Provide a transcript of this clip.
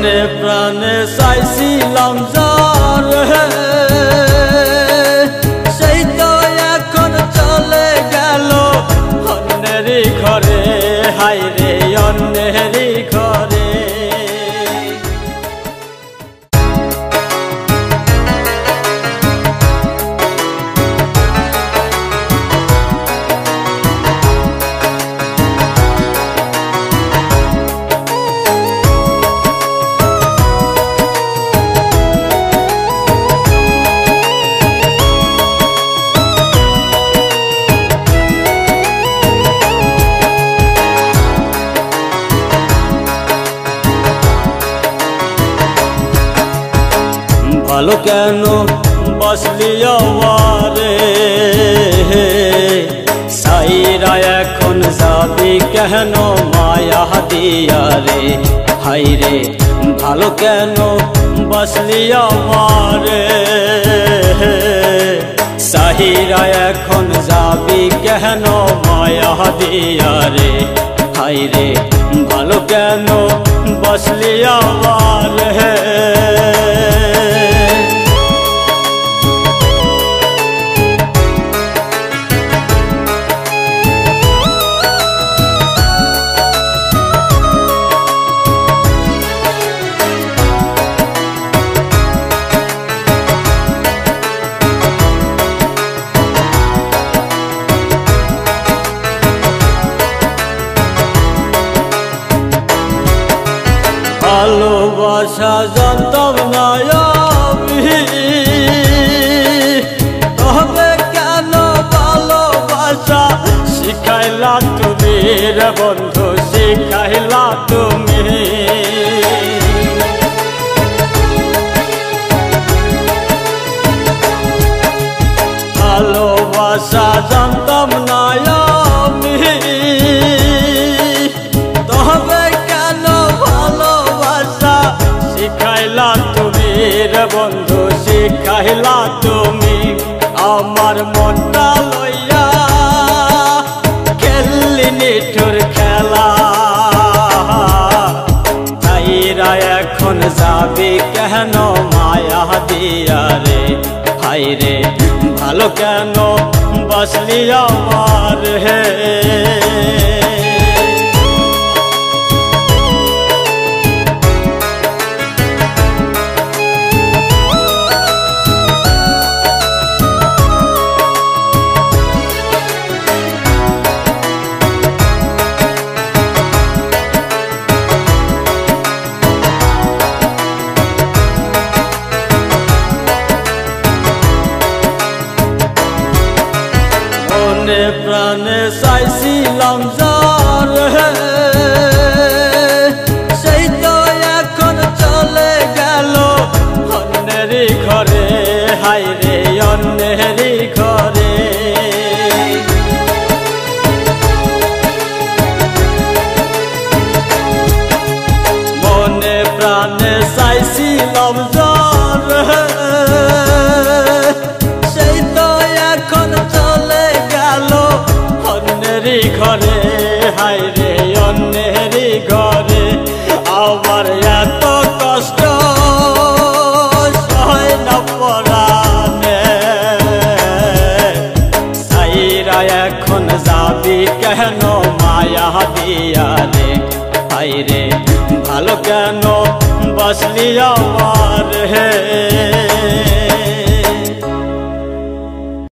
মনে প্রাণে চাইছিলাম যারে সেই তো এখন চলে গেল অন্যেরই ঘরে, হায়রে অন্যেরই ঘরে। ভালো কেন বসলি আওয়ারে সাইরা এখন যাবি কেন মায়া দিয়া রে, হায়রে ভালো কেন বসলি আমারে সাইরা এখন যাবি কেন মায়া দিয়া রে, হায়রে ভালো কেন বসলি আমারে। ভালোবাসা জানতাম না আমি, তবে কেন ভালোবাসা শিখাইলা তুমি রে বন্ধু, শিখাইলা তুমি। ভালোবাসা জানতাম না আমি, তবে কেন ভালোবাসা শিখাইলা তুমি রে বন্ধু, শিখাইলা তুমি। আমার মনটা লইয়া খেললি নিঠুর খেলা, তাইরা এখন যাবি কেন মায়া দিয়া রে, হায়রে ভালো কেন বসলি আমার হে। মনে প্রাণে চাইছিলাম যারে সেই তো এখন চলে গেল অন্যেরই ঘরে, হায়রে অন্যেরই ঘরে। মনে প্রাণে চাইছিলাম যারে সেই তো এখন চলে গেল অন্যেরই ঘরে, হায়রে অন্যেরই ঘরে। আমার এত কষ্ট সয় না পরাণে, সাইরা এখন যাবি কেন মায়া দিয়া রে, হায়রে ভালো কেন বসলি আমার।